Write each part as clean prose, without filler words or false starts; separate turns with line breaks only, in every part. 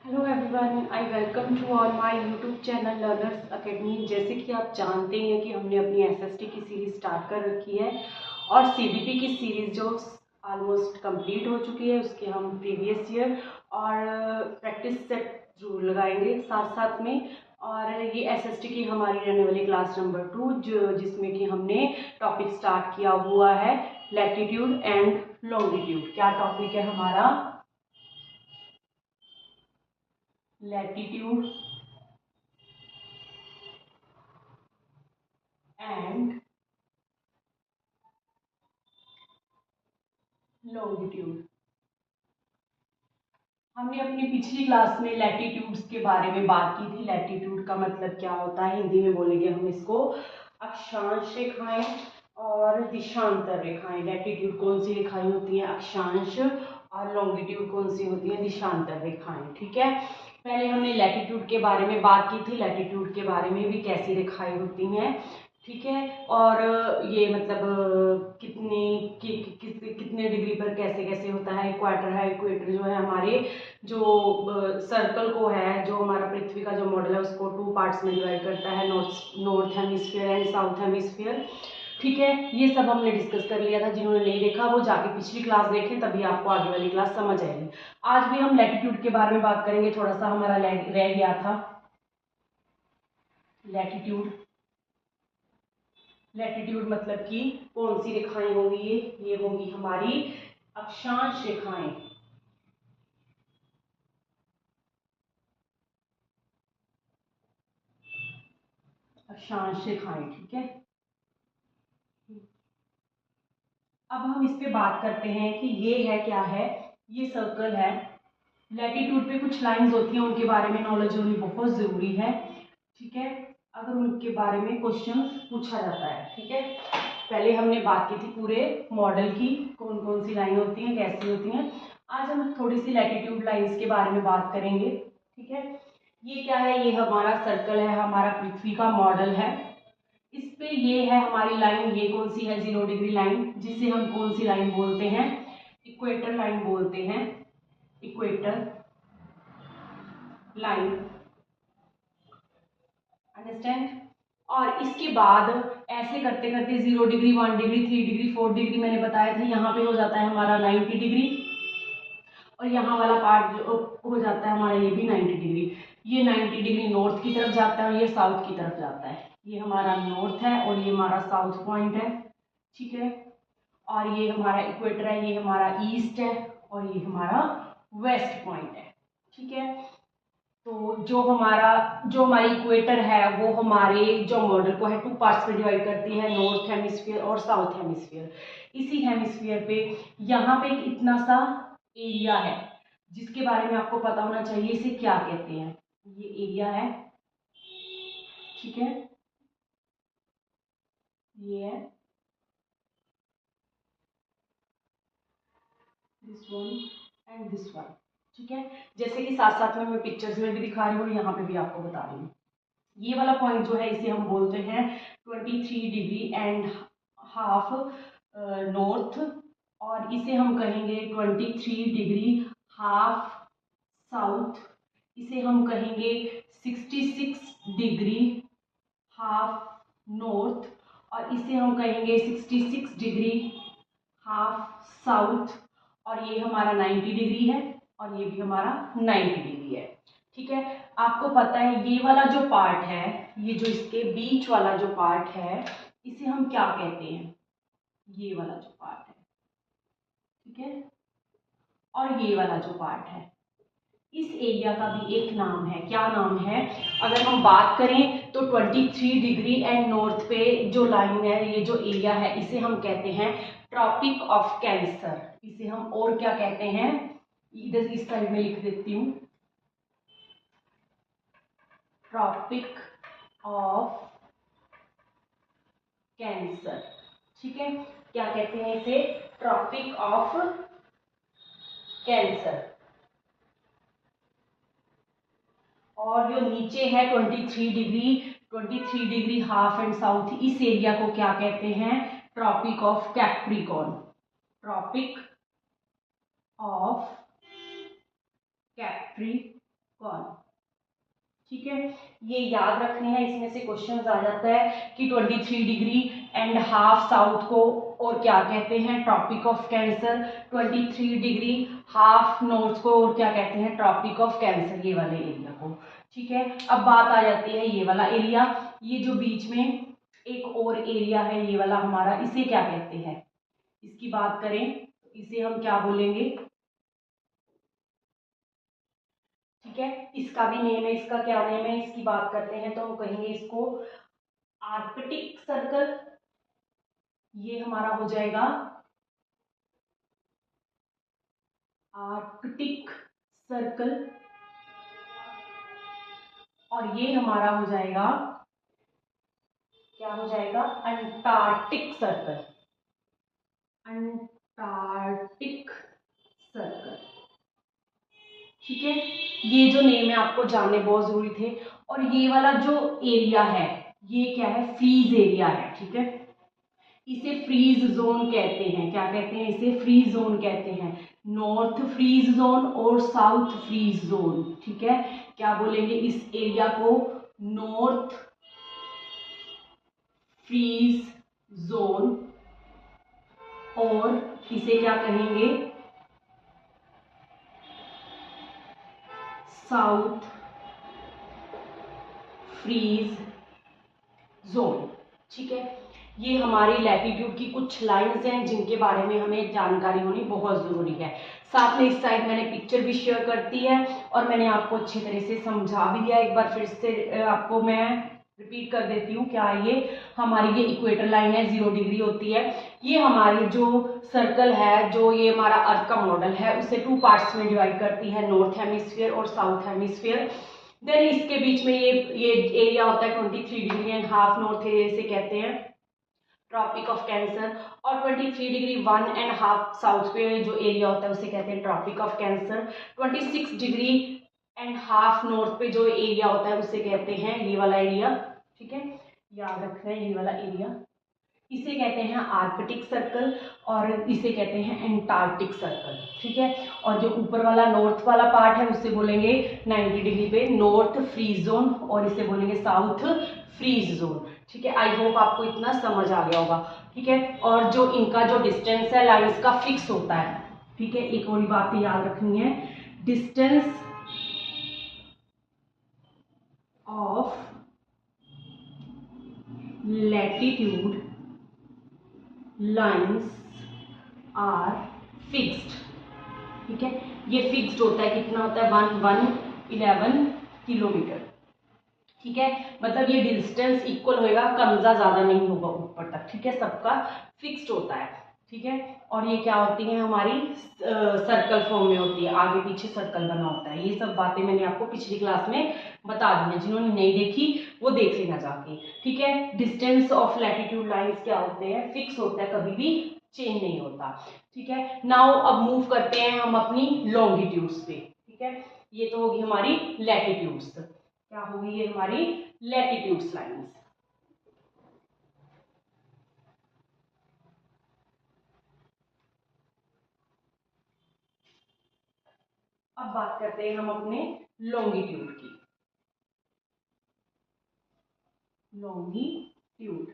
Hello everyone, I welcome to all my YouTube channel Learners Academy. जैसे कि आप जानते हैं कि हमने अपनी एसएसटी की सीरीज़ स्टार्ट कर रखी है और सीबीपी की सीरीज़ जो ऑलमोस्ट कंप्लीट हो चुकी है, उसके हम प्रीवियस ईयर और प्रैक्टिस सेट जरूर लगाएंगे साथ साथ में। और ये एसएसटी की हमारी रहने वाली क्लास नंबर 2 जो जिसमें कि हमने टॉपिक स्टार्ट किया हुआ है लैटिट्यूड एंड लॉन्गिट्यूड। क्या टॉपिक है हमारा? Latitude and longitude. हमने अपनी पिछली क्लास में लैटिट्यूड्स के बारे में बात की थी। लैटिट्यूड का मतलब क्या होता है, हिंदी में बोलेंगे हम इसको अक्षांश रेखाएं और दिशांतर रेखाएं। लैटिट्यूड कौन सी रेखाएं होती हैं? अक्षांश। और लॉन्गिट्यूड कौन सी होती है? दिशांतर रेखाएं। ठीक है, पहले हमने लैटिट्यूड के बारे में बात की थी, लैटिट्यूड के बारे में भी कैसी रेखाएं होती हैं। ठीक है, और ये मतलब कितने डिग्री पर कैसे कैसे होता है। इक्वेटर है, इक्वेटर जो है हमारे जो सर्कल को है, जो हमारा पृथ्वी का जो मॉडल है उसको 2 पार्ट्स में डिवाइड करता है, north hemisphere and south hemisphere. ठीक है, ये सब हमने डिस्कस कर लिया था। जिन्होंने नहीं देखा वो जाके पिछली क्लास देखें, तभी आपको आगे वाली क्लास समझ आएगी। आज भी हम लैटिट्यूड के बारे में बात करेंगे। थोड़ा सा हमारा रह गया था लैटिट्यूड। लैटिट्यूड मतलब कि कौन सी रेखाएं होंगी? ये होंगी हमारी अक्षांश रेखाएं। अक्षांश रेखाएं, ठीक है। अब हम इस पे बात करते हैं कि ये है क्या है। ये सर्कल है। लैटिट्यूड पे कुछ लाइंस होती हैं, उनके बारे में नॉलेज होनी बहुत जरूरी है। ठीक है, अगर उनके बारे में क्वेश्चन पूछा जाता है। ठीक है, पहले हमने बात की थी पूरे मॉडल की, कौन कौन सी लाइन होती हैं, कैसी होती हैं। आज हम थोड़ी सी लैटिट्यूड लाइंस के बारे में बात करेंगे। ठीक है, ये क्या है? ये हमारा सर्कल है, हमारा पृथ्वी का मॉडल है। इस पे ये है हमारी लाइन। ये कौन सी है? 0 डिग्री लाइन, जिसे हम कौन सी लाइन बोलते हैं? इक्वेटर लाइन बोलते हैं। Equator line, understand. और इसके बाद ऐसे करते करते 0 डिग्री, 1 डिग्री, 3 डिग्री, 4 डिग्री मैंने बताया था, यहाँ पे हो जाता है हमारा 90 डिग्री। और यहाँ वाला पार्ट जो हो जाता है हमारा, ये भी 90 डिग्री। ये 90 डिग्री नॉर्थ की तरफ जाता है और ये साउथ की तरफ जाता है। ये हमारा नॉर्थ है और ये हमारा साउथ पॉइंट है। ठीक है, और ये हमारा इक्वेटर है, ये हमारा ईस्ट है और ये हमारा वेस्ट पॉइंट है। ठीक है, तो जो हमारी इक्वेटर है वो हमारे जो मॉडल को है 2 पार्ट्स में डिवाइड करती है, नॉर्थ हेमिस्फीयर और साउथ हेमिस्फीयर। इसी हेमिस्फीयर पे यहाँ पे एक इतना सा एरिया है जिसके बारे में आपको पता होना चाहिए। इसे क्या कहते हैं? ये एरिया है। ठीक है, ये है this one and this one. ठीक है, जैसे कि साथ साथ में मैं पिक्चर्स में भी दिखा रही हूँ, यहाँ पे भी आपको बता रही हूँ। ये वाला पॉइंट जो है इसे हम बोलते हैं 23 डिग्री एंड हाफ नॉर्थ, और इसे हम कहेंगे 23 डिग्री हाफ साउथ। इसे हम कहेंगे 66 डिग्री हाफ नॉर्थ, और इसे हम कहेंगे 66 डिग्री हाफ साउथ। और ये हमारा 90 डिग्री है और ये भी हमारा 90 डिग्री है। ठीक है, आपको पता है ये वाला जो पार्ट है, ये जो इसके बीच वाला जो पार्ट है, इसे हम क्या कहते हैं? ये वाला जो पार्ट है, ठीक है, और ये वाला जो पार्ट है, इस एरिया का भी एक नाम है। क्या नाम है? अगर हम बात करें तो 23 डिग्री एंड नॉर्थ पे जो लाइन है, ये जो एरिया है, इसे हम कहते हैं ट्रॉपिक ऑफ कैंसर। इसे हम और क्या कहते हैं? इधर इस साइड में लिख देती हूँ, ट्रॉपिक ऑफ कैंसर। ठीक है, क्या कहते हैं इसे? Tropic of Cancer. और जो नीचे है 23 डिग्री हाफ एंड साउथ, इस एरिया को क्या कहते हैं? Tropic of Capricorn. Tropic of Capricorn. कौन, ठीक है। ये याद रखने हैं, इसमें से क्वेश्चन आ जाता है कि 23.5 साउथ को और क्या कहते हैं, ट्रॉपिक ऑफ कैंसर। 23.5 नॉर्थ को और क्या कहते हैं, ट्रॉपिक ऑफ कैंसर, ये वाले एरिया को, ठीक है। अब बात आ जाती है ये वाला एरिया, ये जो बीच में एक और एरिया है ये वाला हमारा, इसे क्या कहते हैं, इसकी बात करें तो इसे हम क्या बोलेंगे, ठीक है। इसका भी नेम है, इसका क्या नेम है, इसकी बात करते हैं तो हम कहेंगे इसको आर्कटिक सर्कल, ये हमारा हो जाएगा आर्कटिक सर्कल, और ये हमारा हो जाएगा, क्या हो जाएगा, अंटार्कटिक सर्कल, अंटार्कटिक सर्कल, ठीक है। ये जो नेम है आपको जानने बहुत जरूरी थे। और ये वाला जो एरिया है ये क्या है, फ्रीज एरिया है, ठीक है। इसे फ्रीज जोन कहते हैं, क्या कहते हैं, इसे फ्रीज जोन कहते हैं। नॉर्थ फ्रीज जोन और साउथ फ्रीज जोन, ठीक है। क्या बोलेंगे इस एरिया को, नॉर्थ फ्रीज जोन, और इसे क्या कहेंगे, साउथ फ्रीज जोन, ठीक है। ये हमारी लैटिट्यूड की कुछ लाइंस हैं जिनके बारे में हमें जानकारी होनी बहुत ज़रूरी है। साथ में इस साइड मैंने पिक्चर भी शेयर करती है और मैंने आपको अच्छी तरह से समझा भी दिया। एक बार फिर से आपको मैं रिपीट कर देती हूँ। क्या ये हमारी ये इक्वेटर लाइन है, 0 डिग्री होती है। ये हमारी जो सर्कल है, जो ये हमारा अर्थ का मॉडल है, उसे 2 पार्ट्स में डिवाइड करती है, नॉर्थ हेमिस्फीयर और साउथ हेमिस्फीयर। देन इसके बीच में ये एरिया होता है 23.5 नॉर्थ एरिया, इसे कहते हैं ट्रॉपिक ऑफ कैंसर। और 23.1 साउथ पे जो एरिया होता है उसे कहते हैं ट्रॉपिक ऑफ कैंसर। 26.5 नॉर्थ पे जो एरिया होता है उसे कहते हैं ये वाला एरिया, ठीक है। याद रखना है ये वाला एरिया, इसे कहते हैं आर्कटिक सर्कल और इसे कहते हैं एंटार्कटिक सर्कल, ठीक है। और जो ऊपर वाला नॉर्थ वाला पार्ट है उसे बोलेंगे 90 डिग्री पे नॉर्थ फ्रीज जोन और इसे बोलेंगे साउथ फ्रीज जोन, ठीक है। आई होप आपको इतना समझ आ गया होगा, ठीक है। और जो इनका जो डिस्टेंस है लाइंस का फिक्स होता है, ठीक है। एक और बात याद रखनी है, distance of latitude lines are fixed, ठीक है। ये फिक्स्ड होता है, कितना होता है 11 किलोमीटर, ठीक है। मतलब ये डिस्टेंस इक्वल होएगा, कम ज्यादा नहीं होगा ऊपर तक, ठीक है। सबका फिक्स्ड होता है, ठीक है। और ये क्या होती है हमारी सर्कल फॉर्म में होती है, आगे पीछे सर्कल बना होता है। ये सब बातें मैंने आपको पिछली क्लास में बता दी हैं, जिन्होंने नहीं देखी वो देख लेना जाके, ठीक है। डिस्टेंस ऑफ लैटिट्यूड लाइंस क्या होते हैं, फिक्स होता है, कभी भी चेंज नहीं होता, ठीक है। नाउ अब मूव करते हैं हम अपनी लॉन्गिट्यूड्स पे, ठीक है। ये तो होगी हमारी लैटिट्यूड्स, क्या होगी ये हमारी लैटिट्यूड्स लाइंस। अब बात करते हैं हम अपने लॉन्गिट्यूड की, लॉन्गिट्यूड,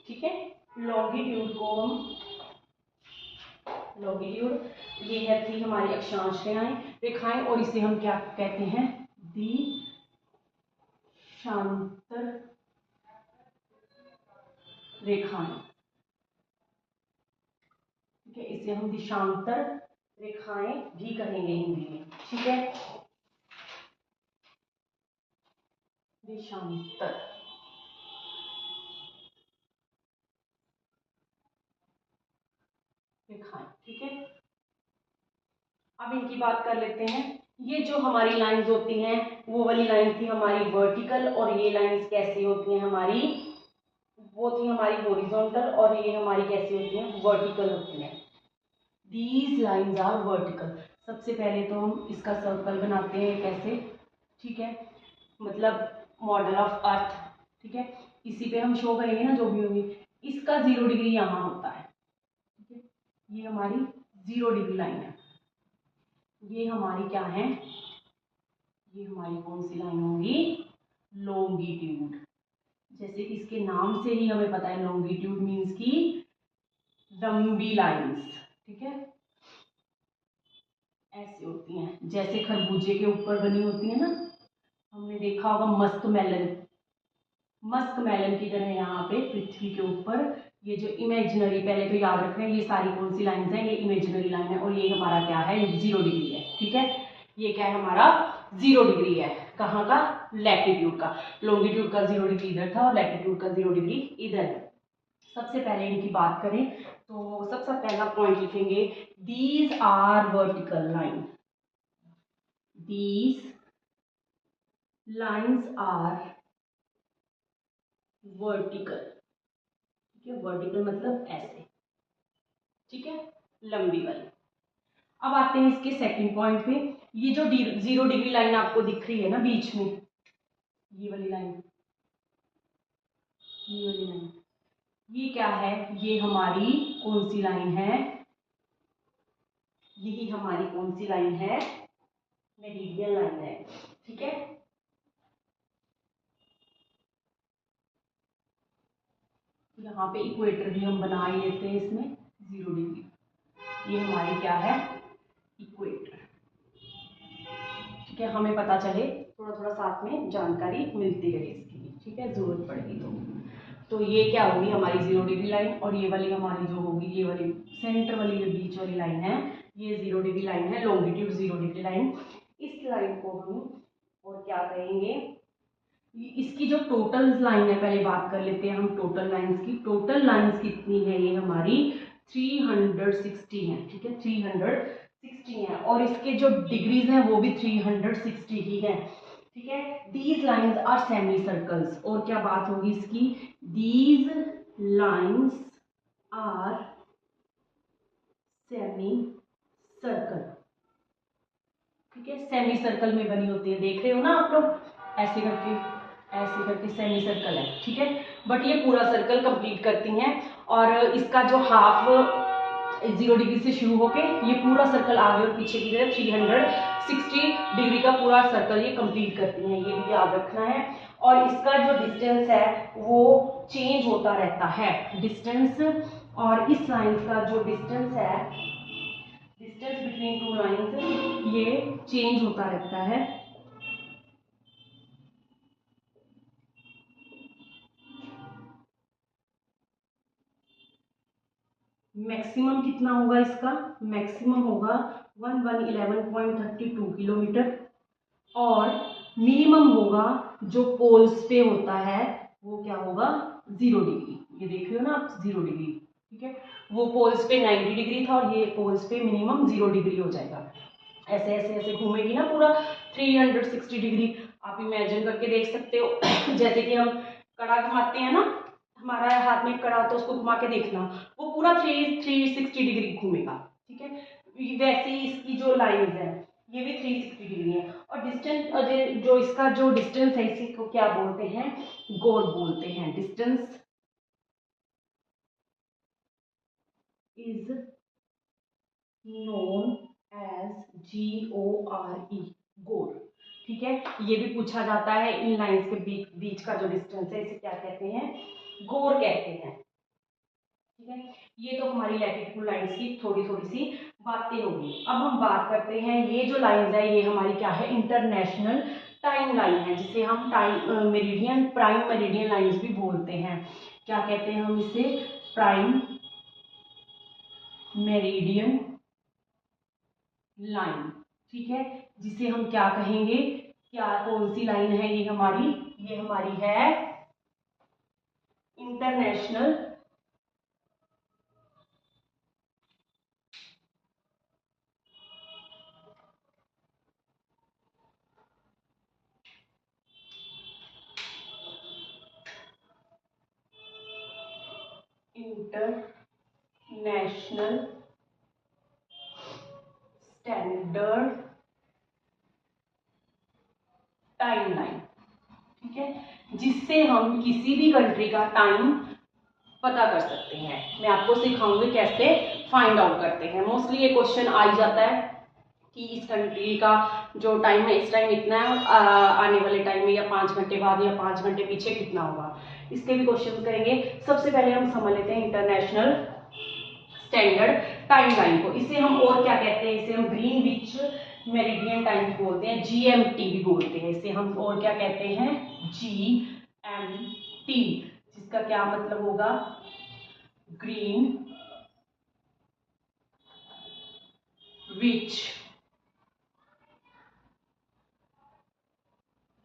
ठीक है। लॉन्गिट्यूड को हम, लॉन्गिट्यूड ये है थी हमारी अक्षांश रेखाएं और इसे हम क्या कहते हैं, दिशांतर रेखाएं, ठीक है। इसे हम दिशांतर रेखाएं भी कहेंगे हिंदी में, ठीक है। देशांतर रेखाएं, ठीक है। अब इनकी बात कर लेते हैं। ये जो हमारी लाइंस होती हैं वो वाली लाइन थी हमारी वर्टिकल और ये लाइंस कैसी होती हैं हमारी, वो थी हमारी हॉरिजॉन्टल और ये हमारी कैसी होती हैं, वर्टिकल होती हैं। These lines are vertical. सबसे पहले तो हम इसका सर्कल बनाते हैं कैसे, ठीक है। मतलब मॉडल ऑफ अर्थ, ठीक है। इसी पे हम शो करेंगे ना जो भी होगी। इसका 0 डिग्री यहाँ होता है, ठीक है। ये हमारी 0 डिग्री लाइन है। ये हमारी क्या है, ये हमारी कौन सी लाइन होगी, लॉन्गिट्यूड। जैसे इसके नाम से ही हमें पता है लॉन्गिट्यूड मीन्स की लंबी लाइंस, ठीक है, ऐसी होती हैं। जैसे खरबूजे के ऊपर बनी होती है ना, हमने देखा होगा मस्क मेलन, मस्क मेलन की तरह यहाँ पे पृथ्वी के ऊपर ये जो इमेजिनरी, पहले तो याद रखना है ये सारी कौन सी लाइंस हैं, ये इमेजिनरी लाइन है और ये हमारा क्या है, 0 डिग्री है, ठीक है। ये क्या है हमारा 0 डिग्री है, कहाँ का, लैटिट्यूड का। लॉन्गिट्यूड का 0 डिग्री इधर था और लैटिट्यूड का 0 डिग्री इधर है। सबसे पहले इनकी बात करें तो सबसे पहला पॉइंट लिखेंगे, these are vertical line, these lines are vertical, ठीक है, वर्टिकल मतलब ऐसे, ठीक है, लंबी वाली। अब आते हैं इसके सेकंड पॉइंट पे, ये जो 0 डिग्री लाइन आपको दिख रही है ना बीच में, ये वाली लाइन, ये वाली लाइन, ये क्या है, ये हमारी कौन सी लाइन है, यही हमारी कौन सी लाइन है, मेरिडियन लाइन है, ठीक है। यहाँ पे इक्वेटर भी हम बना ही लेते हैं इसमें 0 डिग्री, ये हमारी क्या है, इक्वेटर, ठीक है। हमें पता चले, थोड़ा थोड़ा साथ में जानकारी मिलती रहे इसकी, ठीक है, जरूरत पड़ेगी तो ये क्या होगी हमारी 0 डिग्री लाइन, और ये वाली हमारी जो होगी, ये वाली सेंटर वाली जो बीच वाली लाइन है, ये 0 डिग्री लाइन है, लॉन्गिट्यूड 0 डिग्री लाइन। इस लाइन को हम और क्या कहेंगे, इसकी जो टोटल लाइन है, पहले बात कर लेते हैं हम टोटल लाइंस की। टोटल लाइंस कितनी है, ये हमारी 360 है, ठीक है, 360 है, और इसके जो डिग्रीज हैं वो भी 360 ही है, ठीक है। These lines are semi circles, और क्या बात होगी इसकी, these lines are semi circle, ठीक है, सेमी सर्कल में बनी होती है, देख रहे हो ना आप लोग, ऐसे करके सेमी सर्कल है, ठीक है। बट ये पूरा सर्कल कंप्लीट करती हैं, और इसका जो हाफ 0 डिग्री से शुरू होके ये पूरा सर्कल आगे और पीछे की तरफ 360 डिग्री का पूरा सर्कल ये कंप्लीट करती हैं, ये भी याद रखना है। और इसका जो डिस्टेंस है वो चेंज होता रहता है, डिस्टेंस, और इस लाइन का जो डिस्टेंस है, डिस्टेंस बिटवीन 2 लाइंस, ये चेंज होता रहता है। मैक्सिमम कितना होगा इसका, मैक्सिमम होगा 1111.32 किलोमीटर, और मिनिमम होगा जो पोल्स पे होता है वो क्या होगा, 0 डिग्री, ये देख रहे हो ना आप 0 डिग्री, ठीक है। वो पोल्स पे 90 डिग्री था और ये पोल्स पे मिनिमम 0 डिग्री हो जाएगा। ऐसे ऐसे ऐसे घूमेगी ना पूरा 360 डिग्री, आप इमेजिन करके देख सकते हो जैसे कि हम कड़ा घुमाते हैं ना, हमारा हाथ में कड़ा होता है, उसको घुमा के देखना, वो पूरा 360 डिग्री घूमेगा, ठीक है। वैसे ही इसकी जो लाइंस है ये भी 360 डिग्री है, और डिस्टेंस जो इसका जो डिस्टेंस है इसी को क्या बोलते हैं, गोर बोलते हैं, distance is known as GORE, gore, ठीक है। ये भी पूछा जाता है, इन लाइंस के बीच का जो डिस्टेंस है इसे क्या कहते हैं, गोर कहते हैं, ठीक है। ये तो हमारी लैटिट्यूड लाइंस की थोड़ी थोड़ी सी बातें होगी। अब हम बात करते हैं, ये जो लाइंस है ये हमारी क्या है, इंटरनेशनल टाइम लाइन है, जिसे हम time meridian, prime meridian lines भी बोलते हैं। क्या कहते हैं हम इसे, प्राइम मेरिडियन लाइन, ठीक है, जिसे हम क्या कहेंगे, क्या कौन सी लाइन है ये हमारी है इंटरनेशनल स्टैंडर्ड टाइम लाइन, ठीक है, जिससे हम किसी भी कंट्री का टाइम पता कर सकते हैं। मैं आपको सिखाऊंगी कैसे फाइंड आउट करते हैं, मोस्टली ये क्वेश्चन आ ही जाता है कि इस कंट्री का जो टाइम है इस टाइम इतना है, आने वाले टाइम में या 5 घंटे बाद या 5 घंटे पीछे कितना होगा, इसके भी क्वेश्चन करेंगे। सबसे पहले हम समझ लेते हैं इंटरनेशनल स्टैंडर्ड टाइम लाइन को। इसे हम और क्या कहते हैं, इसे हम ग्रीनविच मेरिडियन टाइम भी बोलते हैं, GMT भी बोलते हैं इसे हम, और क्या कहते हैं, GMT, जिसका क्या मतलब होगा, ग्रीन विच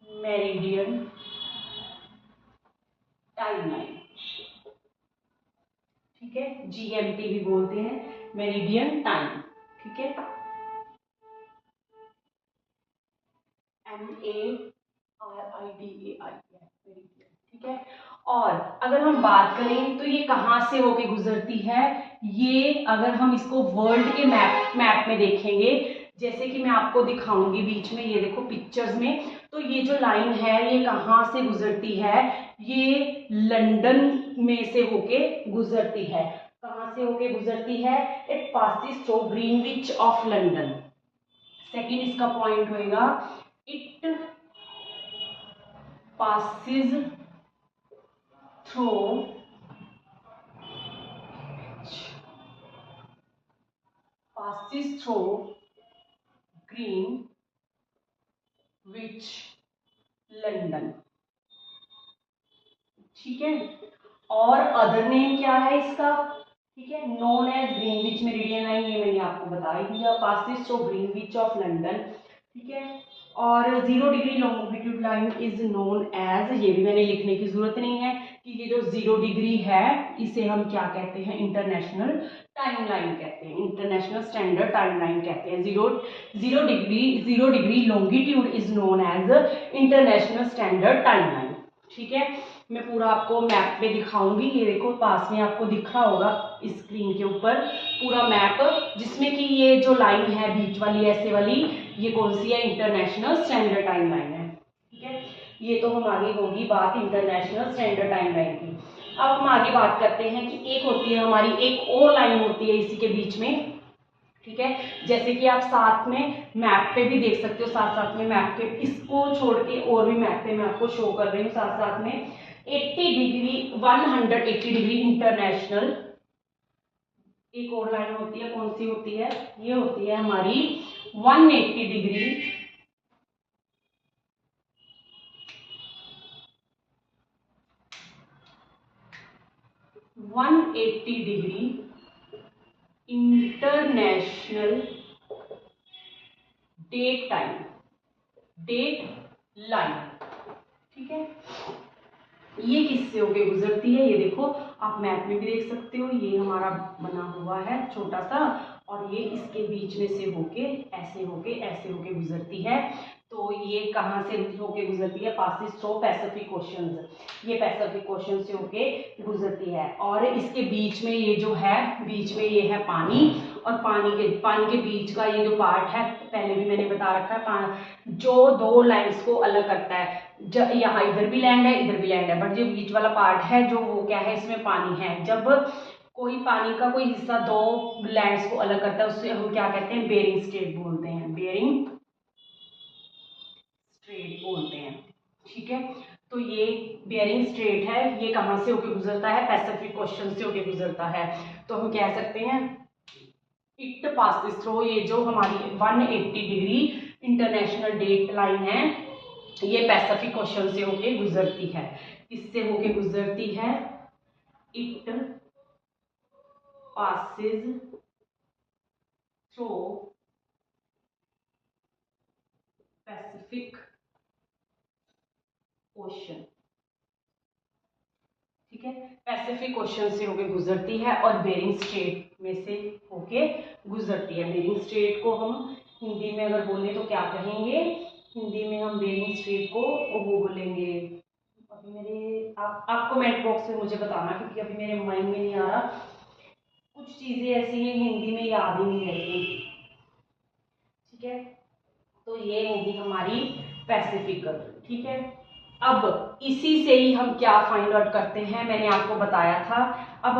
मेरिडियन टाइम लाइन, ठीक है, GMT भी बोलते हैं, मेरिडियन टाइम, ठीक है, MERIDAI, ठीक है। और अगर हम बात करें तो ये कहाँ से होके गुजरती है, ये अगर हम इसको वर्ल्ड के मैप में देखेंगे, जैसे कि मैं आपको दिखाऊंगी बीच में, ये देखो पिक्चर्स में, तो ये जो लाइन है ये कहाँ से गुजरती है, ये लंदन में से होके गुजरती है। कहाँ से होके गुजरती है, it passes through Greenwich of London. Second इसका पॉइंट होएगा, it passes through Greenwich London, ठीक है। और अदर नेम क्या है इसका, ठीक है, known as Greenwich meridian line, ये मैंने आपको बता ही दिया, passes through Greenwich of London, ठीक है। और 0 degree longitude line is known as, ये भी मैंने लिखने की जरूरत नहीं है कि ये जो 0 डिग्री है इसे हम क्या कहते हैं, इंटरनेशनल टाइम लाइन कहते हैं, इंटरनेशनल स्टैंडर्ड टाइम लाइन कहते हैं। 0 degree longitude is known as international standard time line, ठीक है। मैं पूरा आपको मैप पे दिखाऊंगी, ये देखो पास में आपको दिख रहा होगा स्क्रीन के ऊपर पूरा मैप, जिसमें कि ये जो लाइन है बीच वाली ऐसे वाली, ये कौन सी है, इंटरनेशनल स्टैंडर्ड टाइम लाइन है, ठीक है। ये तो हम आगे होगी बात इंटरनेशनल स्टैंडर्ड टाइम लाइन की। अब हम आगे बात करते हैं कि एक होती है हमारी, एक और लाइन होती है इसी के बीच में, ठीक है, जैसे कि आप साथ में मैप पे भी देख सकते हो, साथ साथ में मैप के, इसको छोड़ के और भी मैप पे मैं आपको शो कर रही हूँ साथ साथ में, 180 डिग्री इंटरनेशनल एक और लाइन होती है, कौन सी होती है, ये होती है हमारी 180 डिग्री इंटरनेशनल डेट लाइन, ठीक है। ये किससे होके गुजरती है, ये देखो आप मैप में भी देख सकते हो, ये हमारा बना हुआ है छोटा सा, और ये इसके बीच में से होके ऐसे होके गुजरती है। तो ये कहाँ से होके गुजरती है, पासिस थ्रू पैसिफिक ओशन, ये पैसिफिक ओशन से होके गुजरती है। और इसके बीच में ये जो है, बीच में ये है पानी, और पानी के बीच का ये जो पार्ट है, पहले भी मैंने बता रखा है, जो दो लाइंस को अलग करता है, यहाँ इधर भी लैंड है इधर भी लैंड है, बट जो बीच वाला पार्ट है जो वो क्या है, इसमें पानी है। जब कोई पानी का कोई हिस्सा दो लैंड्स को अलग करता है, उससे हम क्या कहते हैं, बेरिंग स्ट्रेट बोलते हैं, बेरिंग स्ट्रेट बोलते हैं, ठीक है। तो ये बेरिंग स्ट्रेट है, ये कहाँ से होके गुजरता है, पैसिफिक ओशन से होके गुजरता है। तो हम कह सकते हैं इट पासिस थ्रू, ये जो हमारी 180 डिग्री इंटरनेशनल डेट लाइन है, ये पैसिफिक ओशन से होके गुजरती है। किससे होके गुजरती है, it passes through Pacific ocean, ठीक है, पैसिफिक ओशन से होके गुजरती है और बेरिंग स्ट्रेट में से होके गुजरती है। बेरिंग स्ट्रेट को हम हिंदी में अगर बोले तो क्या कहेंगे, हिंदी में हम बेरिंग स्ट्रेट को वो बोलेंगे, अभी मेरे आप कमेंट बॉक्स में मुझे बताना, क्योंकि अभी मेरे माइंड में नहीं आ रहा, कुछ चीजें ऐसी हैं हिंदी में याद ही नहीं रहती, ठीक है। तो ये होगी हमारी पैसिफिक, ठीक है। अब इसी से ही हम क्या फाइंड आउट करते हैं, मैंने आपको बताया था। अब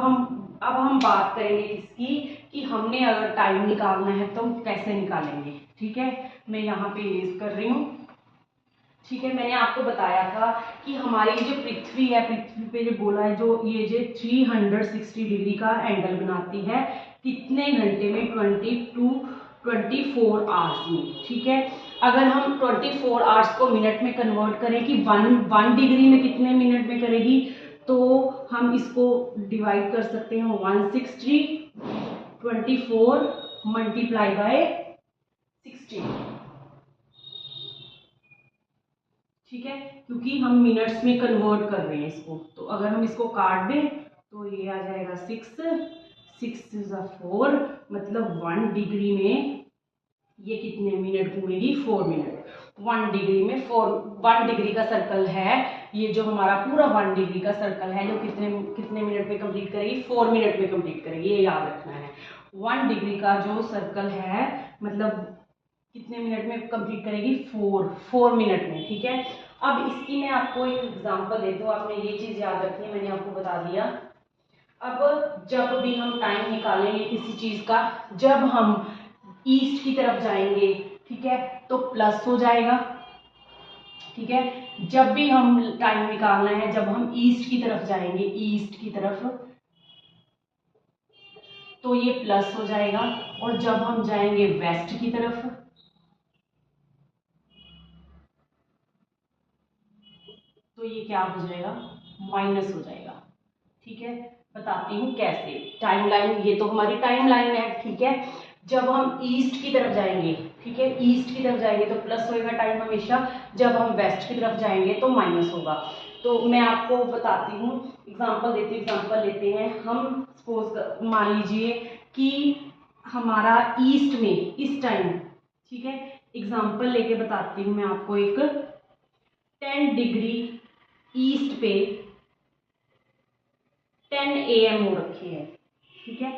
हम बात करेंगे किसकी, कि हमने अगर टाइम निकालना है तो कैसे निकालेंगे। ठीक है, मैं यहाँ पे इरेज कर रही हूँ। ठीक है, मैंने आपको बताया था कि हमारी जो पृथ्वी है, पृथ्वी पे जो गोला है, जो ये जो 360 डिग्री का एंगल बनाती है, कितने घंटे में? 24 आवर्स में। ठीक है, अगर हम 24 आवर्स को मिनट में कन्वर्ट करें कि वन डिग्री में कितने मिनट में करेगी, तो हम इसको डिवाइड कर सकते हैं 160, 24 मल्टीप्लाई बाय 60। ठीक है, क्योंकि हम मिनट्स में कन्वर्ट कर रहे हैं इसको, तो अगर हम इसको काट दें तो ये आ जाएगा 6 4, मतलब 1 डिग्री में ये कितने मिनट घूमेगी? 4 मिनट। 1 डिग्री में 1 डिग्री का सर्कल है, ये जो हमारा पूरा 1 डिग्री का सर्कल है, जो कितने मिनट में कंप्लीट करेगी? 4 मिनट में कंप्लीट करेगी, ये याद रखना है। 1 डिग्री का जो सर्कल है, मतलब कितने मिनट में कंप्लीट करेगी? 4 मिनट में। ठीक है, अब इसकी मैं आपको एक एग्जांपल देती हूँ, आपने ये चीज याद रखनी है, मैंने आपको बता दिया। अब जब भी हम टाइम निकालेंगे किसी चीज का, जब हम ईस्ट की तरफ जाएंगे, ठीक है, तो प्लस हो जाएगा। ठीक है, जब भी हम टाइम निकालना है, जब हम ईस्ट की तरफ जाएंगे, ईस्ट की तरफ, तो ये प्लस हो जाएगा, और जब हम जाएंगे वेस्ट की तरफ, तो ये क्या हो जाएगा? माइनस हो जाएगा। ठीक है, बताती हूँ कैसे। टाइमलाइन, ये तो हमारी टाइमलाइन है। ठीक है, जब हम ईस्ट की तरफ जाएंगे, ठीक है, ईस्ट की तरफ जाएंगे तो प्लस होएगा टाइम हमेशा, जब हम वेस्ट की तरफ जाएंगे तो माइनस होगा। तो मैं आपको बताती हूँ, एग्जांपल देती हूँ। एग्जांपल लेते हैं हम, सपोज मान लीजिए कि हमारा ईस्ट में इस टाइम, ठीक है, एग्जांपल लेके बताती हूँ मैं आपको। एक 10 डिग्री ईस्ट पे 10 AM हो रखे हैं। ठीक है,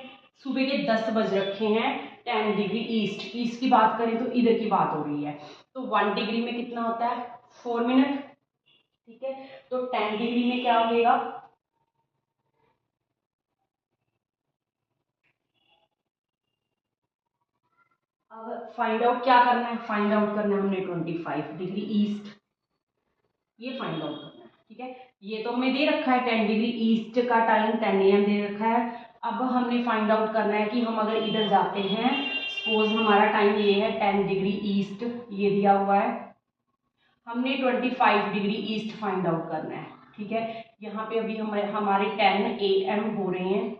सुबह के 10 बज रखे हैं। 10 डिग्री ईस्ट, ईस्ट की बात करें तो इधर की बात हो रही है, तो 1 डिग्री में कितना होता है? 4 मिनट। ठीक है, तो 10 डिग्री में क्या होगा? अब फाइंड आउट क्या करना है? फाइंड आउट करना है हमने 25 डिग्री ईस्ट, ये फाइंड आउट करना है। ठीक है, ये तो हमें दे रखा है 10 डिग्री ईस्ट का टाइम 10 AM दे रखा है। अब हमने फाइंड आउट करना है कि हम अगर इधर जाते हैं, सपोज हमारा टाइम ये है 10 डिग्री ईस्ट, ये दिया हुआ है, हमने 25 डिग्री ईस्ट फाइंड आउट करना है। ठीक है, यहाँ पे अभी हमारे 10 AM हो रहे हैं।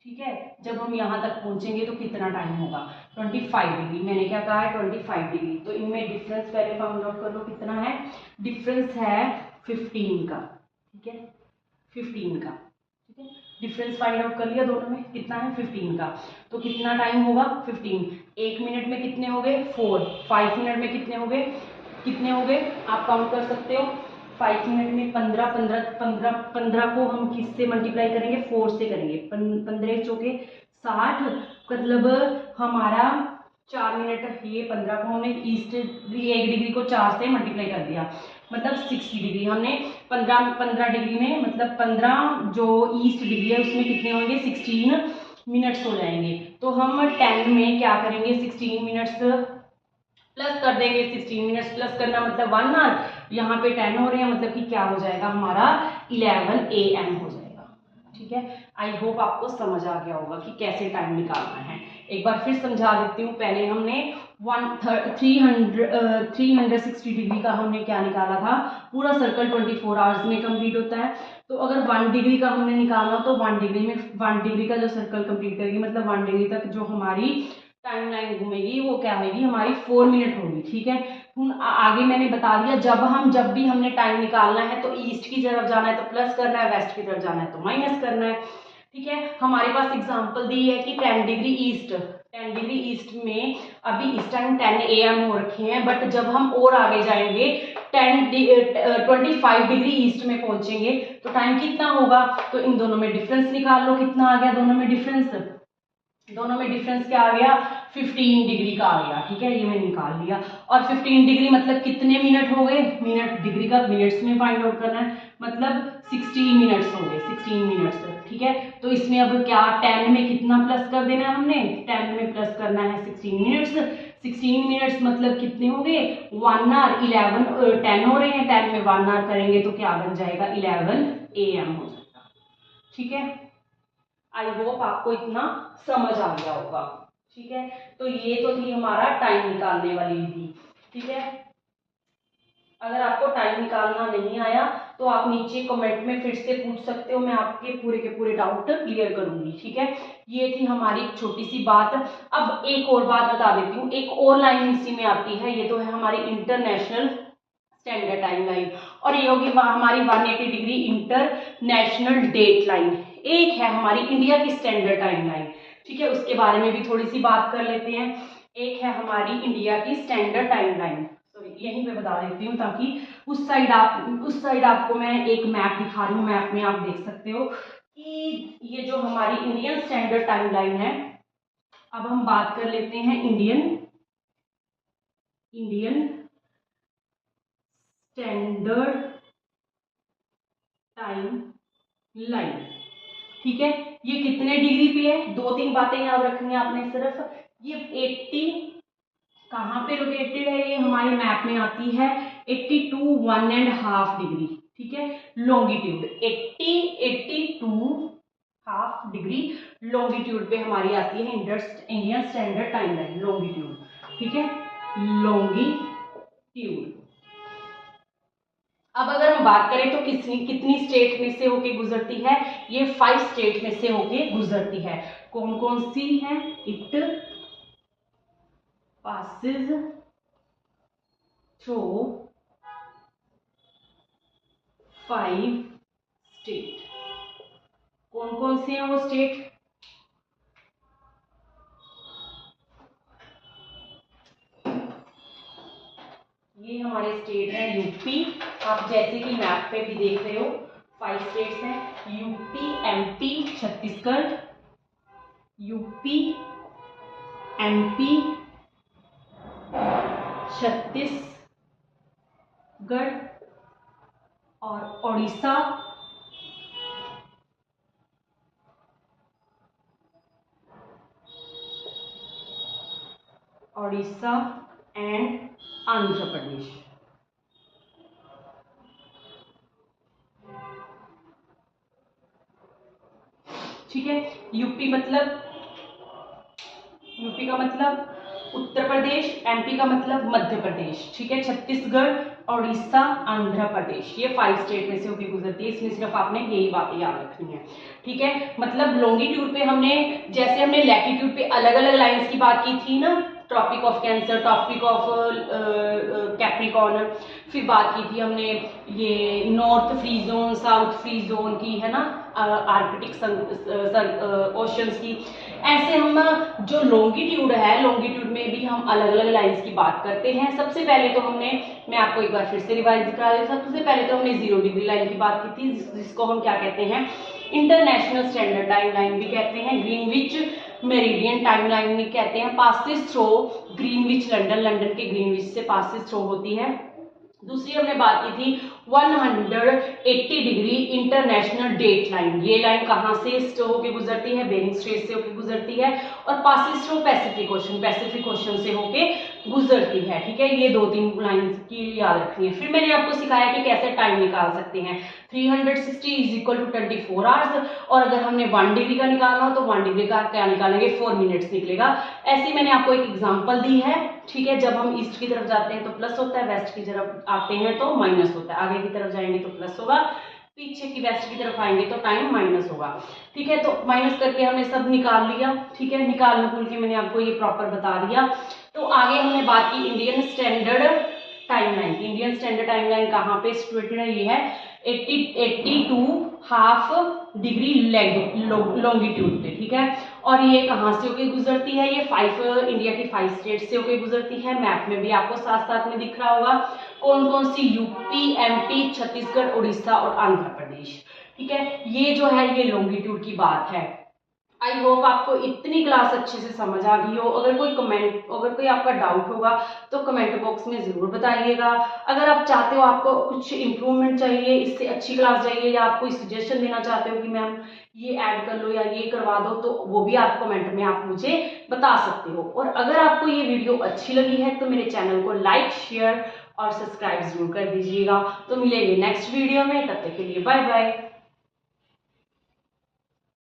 ठीक है, जब हम यहाँ तक पहुंचेंगे तो कितना टाइम होगा? 25 डिग्री। मैंने क्या कहा है? 25 डिग्री। तो इनमें डिफरेंस पहले फाइंड आउट कर लो, कितना है? डिफरेंस है 15 का। ठीक है, 15 का। ठीक है, डिफरेंस फाइंड आउट कर लिया दोनों में, कितना है? 15 का। तो कितना टाइम होगा? 15। 1 मिनट में कितने हो गए? 4। 5 मिनट में कितने हो गए? आप काउंट कर सकते हो। 5 मिनट में 15 को हम किससे मल्टीप्लाई करेंगे? 4 से करेंगे। 15 चौके 60, मतलब हमारा 4 मिनट। ये 15 को हमने ईस्ट 1 डिग्री को 4 से मल्टीप्लाई कर दिया, मतलब 60 डिग्री। हमने 15 डिग्री में, मतलब 15 जो ईस्ट डिग्री है उसमें कितने होंगे? 16 मिनट्स हो जाएंगे। तो हम 10 में क्या करेंगे? 16 मिनट्स प्लस कर देंगे। 16 मिनट्स प्लस करना मतलब 1 आवर। यहाँ पे 10 हो रहे हैं, मतलब कि क्या हो जाएगा? हमारा 11 AM हो जाएगा। ठीक है, आई होप आपको समझ आ गया होगा कि कैसे टाइम निकालना है। एक बार फिर समझा देती हूँ। पहले हमने 360 डिग्री का हमने क्या निकाला था? पूरा सर्कल 24 आवर्स में कंप्लीट होता है। तो अगर 1 डिग्री का हमने निकालना, तो 1 डिग्री में 1 डिग्री का जो सर्कल कंप्लीट करेगी, मतलब 1 डिग्री तक जो हमारी टाइमलाइन घूमेगी, वो क्या होगी? हमारी 4 मिनट होगी। ठीक है, आगे मैंने बता दिया, जब भी हमने टाइम निकालना है तो ईस्ट की तरफ जाना है तो प्लस करना है, वेस्ट की तरफ जाना है तो माइनस करना है। ठीक है, हमारे पास एग्जांपल दी है कि 10 डिग्री ईस्ट, 10 डिग्री ईस्ट में अभी इस टाइम 10 AM हो रखे हैं, बट जब हम और आगे जाएंगे 25 डिग्री ईस्ट में पहुंचेंगे तो टाइम कितना होगा? तो इन दोनों में डिफरेंस निकाल लो, कितना आ गया दोनों में डिफरेंस? दोनों में डिफरेंस क्या आ गया? 15 डिग्री का आ गया, ठीक है, ये मैंने निकाल लिया। और 15 डिग्री मतलब कितने मिनट हो गए, मिनट, डिग्री का मिनट्स में फाइंड आउट करना है, मतलब 16 मिनट्स हो गए, 16 मिनट्स, ठीक है। तो इसमें अब क्या 10 में कितना प्लस कर देना है हमने, 10 में प्लस करना है 16 मिनट्स। 16 मिनट्स मतलब कितने हो गए, 1 आवर, 11 10 हो रहे हैं, 10 में 1 आवर करेंगे तो क्या बन जाएगा, 11 AM हो जाएगा, ठीक है। आई होप आपको इतना समझ आ गया होगा, ठीक है। तो ये तो थी हमारा टाइम निकालने वाली विधि, ठीक है। अगर आपको टाइम निकालना नहीं आया तो आप नीचे कमेंट में फिर से पूछ सकते हो, मैं आपके पूरे के पूरे डाउट क्लियर करूंगी, ठीक है। ये थी हमारी छोटी सी बात। अब एक और बात बता देती हूँ, एक और लाइन इसी में आती है, ये तो है हमारी इंटरनेशनल स्टैंडर्ड टाइम लाइन, और ये होगी हमारी 180 डिग्री इंटरनेशनल डेट लाइन। एक है हमारी इंडिया की स्टैंडर्ड टाइम लाइन, ठीक है, उसके बारे में भी थोड़ी सी बात कर लेते हैं। एक है हमारी इंडिया की स्टैंडर्ड टाइम लाइन, सॉरी यहीं पे बता देती हूँ ताकि उस साइड आपको मैं एक मैप दिखा रही हूँ, मैप में आप देख सकते हो कि ये जो हमारी इंडियन स्टैंडर्ड टाइम लाइन है। अब हम बात कर लेते हैं इंडियन स्टैंडर्ड टाइम लाइन, ठीक है। ये कितने डिग्री पे है, 2-3 बातें याद रखनी है आपने सिर्फ। ये 80 कहाँ पे लोकेटेड है, ये हमारे मैप में आती है 82 1.5 डिग्री, ठीक है, लॉन्गिट्यूड 82 डिग्री लॉन्गिट्यूड पे हमारी आती है Indian standard time line, longitude, ठीक है, लॉन्गिट्यूड। अब अगर हम बात करें तो कितनी स्टेट में से होके गुजरती है, ये 5 स्टेट में से होके गुजरती है। कौन कौन सी है, इट पासिस थ्रू 5 स्टेट। कौन कौन से हैं वो स्टेट, ये हमारे स्टेट है यूपी, आप जैसे कि मैप पे भी देख रहे हो 5 स्टेट्स हैं, UP, MP, Chhattisgarh, UP, MP, Chhattisgarh और ओडिशा, एंड आंध्र प्रदेश, ठीक है। यूपी का मतलब उत्तर प्रदेश, एमपी का मतलब मध्य प्रदेश, ठीक है, छत्तीसगढ़, उड़ीसा, आंध्र प्रदेश, ये 5 स्टेट में से होकर गुजरती है। इसमें सिर्फ आपने यही बातें याद रखनी है, ठीक है। मतलब लॉन्गिट्यूड पे हमने, जैसे हमने लैटिट्यूड पे अलग अलग लाइंस की बात की थी ना, Tropic of Cancer, Tropic of Capricorn, फिर बात की थी हमने ये north free zone, south free zone की, है ना, आर्कटिक ओशंस की। ऐसे हम जो लॉन्गिट्यूड है, लॉन्गिट्यूड में भी हम अलग अलग लाइंस की बात करते हैं। सबसे पहले तो हमने, मैं आपको एक बार फिर से रिवाइज करा देता हूं, सबसे पहले तो हमने 0 डिग्री लाइन की बात की थी, जिसको हम क्या कहते हैं, इंटरनेशनल स्टैंडर्ड टाइम लाइन भी कहते हैं, ग्रीनविच मेरिडियन टाइम लाइन भी कहते हैं, passes through Greenwich London, London के ग्रीनविच से पासिस थ्रू होती है। दूसरी हमने बात की थी 180 डिग्री इंटरनेशनल डेट लाइन, ये लाइन कहां से होके गुजरती है, बेरिंग स्ट्रेट से होके गुजरती है, और पासिस थ्रू पैसिफिक ओशन से होके गुजरती है, ठीक है। ये 2-3 लाइन की याद रखनी है। फिर मैंने आपको सिखाया कि कैसे टाइम निकाल सकते हैं, 360 = 24 आवर्स, और अगर हमने 1 डिग्री का निकालना हो तो 1 डिग्री का क्या निकालेंगे, 4 मिनट्स निकलेगा। ऐसे मैंने आपको एक एग्जांपल दी है, ठीक है। जब हम ईस्ट की तरफ जाते हैं तो प्लस होता है, वेस्ट की तरफ आते हैं तो माइनस होता है, आगे की तरफ जाएंगे तो प्लस होगा, पीछे की वेस्ट की तरफ आएंगे तो टाइम माइनस होगा, ठीक है। तो माइनस करके हमने सब निकाल लिया, ठीक है, निकाल के मैंने आपको ये प्रॉपर बता दिया। तो आगे हमने बात की Indian standard time line. Indian standard time line कहाँ पे सिचुएटेड है, ये है 82.5 डिग्री लॉन्गिट्यूड पे, ठीक है। और ये कहाँ से होकर गुजरती है, ये इंडिया की 5 स्टेट से होकर गुजरती है। मैप में भी आपको साथ साथ में दिख रहा होगा कौन कौन सी, यूपी, एमपी, छत्तीसगढ़, उड़ीसा और आंध्र प्रदेश, ठीक है। ये जो है ये लॉन्गिट्यूड की बात है। आई होप आपको इतनी क्लास अच्छे से समझ आ गई हो। अगर कोई आपका डाउट होगा तो कमेंट बॉक्स में ज़रूर बताइएगा। अगर आप चाहते हो आपको कुछ इम्प्रूवमेंट चाहिए, इससे अच्छी क्लास चाहिए, या आप कोई सजेशन देना चाहते हो कि मैम ये ऐड कर लो या ये करवा दो, तो वो भी आप कमेंट में आप मुझे बता सकते हो। और अगर आपको ये वीडियो अच्छी लगी है तो मेरे चैनल को लाइक, शेयर और सब्सक्राइब जरूर कर दीजिएगा। तो मिलेंगे नेक्स्ट वीडियो में, तब तक के लिए बाय बाय।